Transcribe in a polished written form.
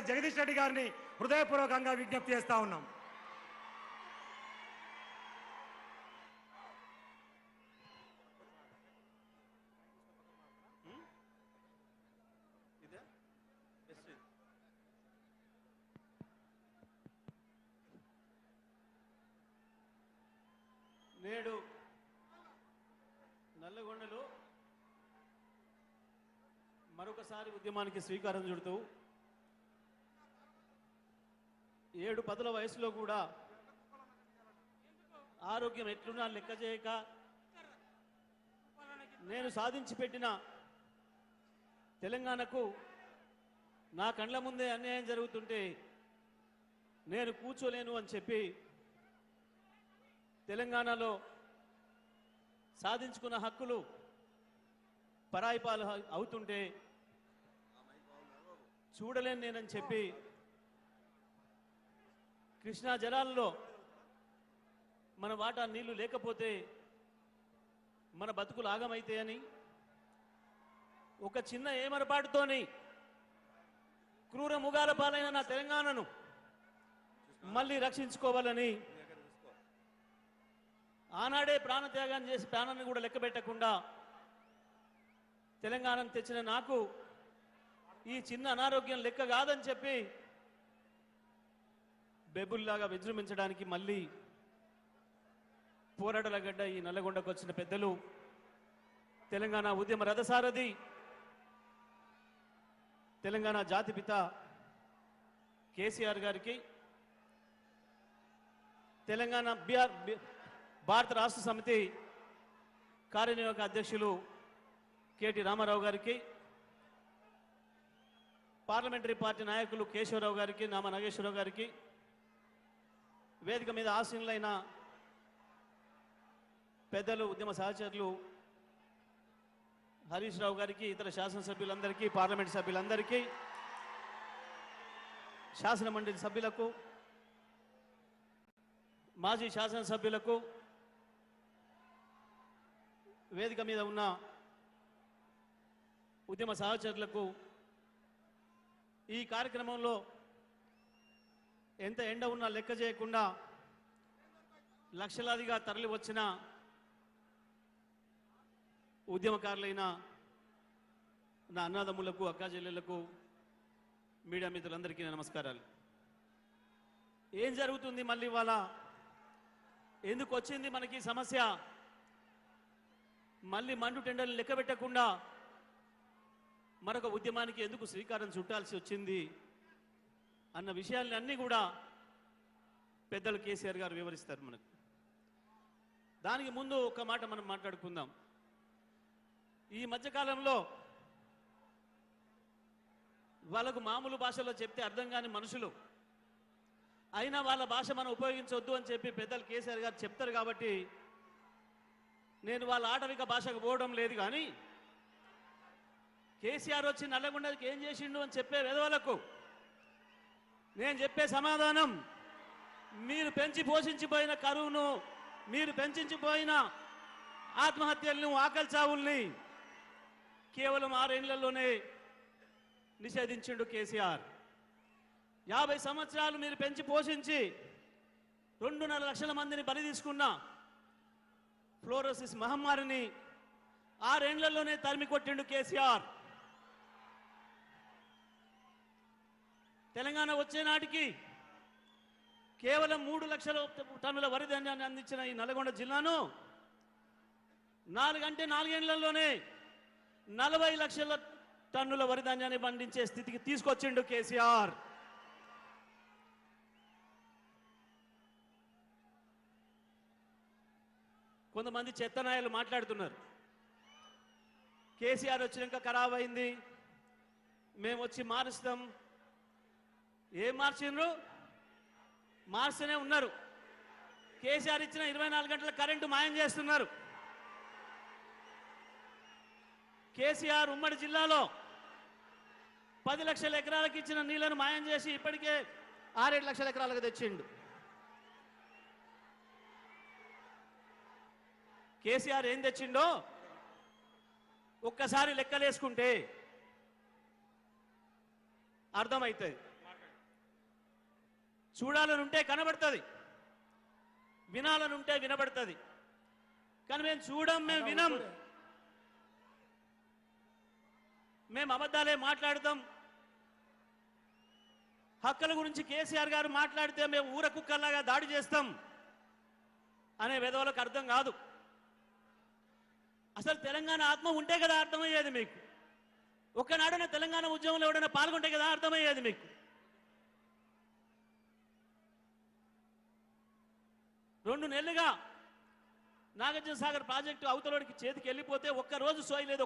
జగదీష్ రెడ్డి గారిని హృదయపూర్వకంగా విజ్ఞప్తి చేస్తా ఉన్నాం. నేడు నల్లగొండలో మరొకసారి ఉద్యమానికి శ్రీకారం చుడుతూ 7-10 వయసులో కూడా ఆరోగ్యం ఎట్లున్నా లెక్క చేయక నేను సాధించి పెట్టిన తెలంగాణకు నా కండ్ల ముందే అన్యాయం జరుగుతుంటే నేను కూర్చోలేను అని చెప్పి తెలంగాణలో సాధించుకున్న హక్కులు పరాయిపాలు అవుతుంటే చూడలేను నేనని చెప్పి కృష్ణా జలాల్లో మన వాటా నీళ్లు లేకపోతే మన బతుకులు ఆగమైతాయని ఒక చిన్న ఏమరపాటుతోని క్రూర ముగాల పాలైన నా తెలంగాణను మళ్ళీ రక్షించుకోవాలని ఆనాడే ప్రాణత్యాగాన్ని చేసి ప్రాణాన్ని కూడా లెక్క పెట్టకుండా తెలంగాణను తెచ్చిన నాకు ఈ చిన్న అనారోగ్యం లెక్క కాదని చెప్పి బెబుల్లాగా విజృంభించడానికి మళ్ళీ పోరాటల గడ్డ ఈ నల్లగొండకు వచ్చిన పెద్దలు తెలంగాణ ఉద్యమ రథసారథి తెలంగాణ జాతిపిత కేసీఆర్ గారికి, తెలంగాణ భారత రాష్ట్ర సమితి కార్యనిర్వాహక అధ్యక్షులు కేటీ రామారావు గారికి, పార్లమెంటరీ పార్టీ నాయకులు కేశవరావు గారికి, నామ నాగేశ్వరరావు గారికి, వేదిక మీద ఆసీనులైన పెద్దలు ఉద్యమ సహచరులు హరీష్ రావు గారికి, ఇతర శాసనసభ్యులందరికీ, పార్లమెంట్ సభ్యులందరికీ, శాసన మండలి సభ్యులకు, మాజీ శాసనసభ్యులకు, వేదిక మీద ఉన్న ఉద్యమ సహచరులకు, ఈ కార్యక్రమంలో ఎంత ఎండ ఉన్నా లెక్క చేయకుండా లక్షలాదిగా తరలి వచ్చిన ఉద్యమకారులైన నా అన్నదమ్ములకు, అక్కాచెల్లెళ్లకు, మీడియా మిత్రులందరికీ నమస్కారాలు. ఏం జరుగుతుంది మళ్ళీ ఇవాళ? ఎందుకు వచ్చింది మనకి సమస్య? మళ్ళీ మండు టెండర్లు లెక్క పెట్టకుండా మరొక ఉద్యమానికి ఎందుకు శ్రీకారం చుట్టాల్సి వచ్చింది అన్న విషయాన్ని అన్నీ కూడా పెద్దలు కేసీఆర్ గారు వివరిస్తారు మనకు. దానికి ముందు ఒక మాట మనం మాట్లాడుకుందాం. ఈ మధ్యకాలంలో వాళ్ళకు మామూలు భాషలో చెప్తే అర్థం కాని మనుషులు అయినా వాళ్ళ భాష మనం ఉపయోగించవద్దు అని చెప్పి పెద్దలు కేసీఆర్ గారు చెప్తారు. కాబట్టి నేను వాళ్ళ ఆటవిక భాషకు పోవడం లేదు. కానీ కేసీఆర్ వచ్చి నల్లగొండకి ఏం చేసిండు అని చెప్పే వెధవలకు నేను చెప్పే సమాధానం, మీరు పెంచి పోషించిపోయిన కరువును, మీరు పెంచిపోయిన ఆత్మహత్యలను, ఆకలి చావుల్ని కేవలం 6 ఏళ్లలోనే నిషేధించిండు కేసీఆర్. 50 సంవత్సరాలు మీరు పెంచి పోషించి 2.5 లక్షల మందిని బలి తీసుకున్న ఫ్లోరోసిస్ మహమ్మారిని 6 ఏళ్లలోనే తరిమి కొట్టిండు కేసీఆర్. తెలంగాణ వచ్చే నాటికి కేవలం 3 లక్షల టన్నుల వరి ధాన్యాన్ని అందించిన ఈ నల్గొండ జిల్లాను 4 ఏళ్లలోనే 40 లక్షల టన్నుల వరి ధాన్యాన్ని పండించే స్థితికి తీసుకొచ్చిండు కేసీఆర్. కొంతమంది చెత్తనాయలు మాట్లాడుతున్నారు, కేసీఆర్ వచ్చినాక ఖరాబ్ అయింది, మేము వచ్చి మారుస్తాం. ఏం మార్చిండ్రు? మార్స్తూనే ఉన్నారు. కేసీఆర్ ఇచ్చిన 24 గంటల కరెంటు మాయం చేస్తున్నారు. కేసీఆర్ ఉమ్మడి జిల్లాలో 10 లక్షల ఎకరాలకు ఇచ్చిన నీళ్లను మాయం చేసి ఇప్పటికే 6-7 లక్షల ఎకరాలకు తెచ్చిండు. కేసీఆర్ ఏం తెచ్చిండో ఒక్కసారి లెక్కలేసుకుంటే అర్థమవుతుంది. చూడాలనుంటే కనబడుతుంది, వినాలనుంటే వినబడుతుంది. కానీ మేము చూడం, మేము వినం, మేము అబద్ధాలే మాట్లాడతాం. హక్కుల గురించి కేసీఆర్ గారు మాట్లాడితే మేము ఊర కుక్కల్లాగా దాడి చేస్తాం అనే విధవులకు అర్థం కాదు. అసలు తెలంగాణ ఆత్మ ఉంటే కదా అర్థమయ్యేది మీకు. ఒక్కనాడైనా తెలంగాణ ఉద్యమంలో ఎవడైనా పాల్గొంటే కదా అర్థమయ్యేది మీకు. 2 నెలలుగా నాగార్జున సాగర్ ప్రాజెక్టు అవతలోడికి చేతికి వెళ్ళిపోతే ఒక్కరోజు సోయలేదు.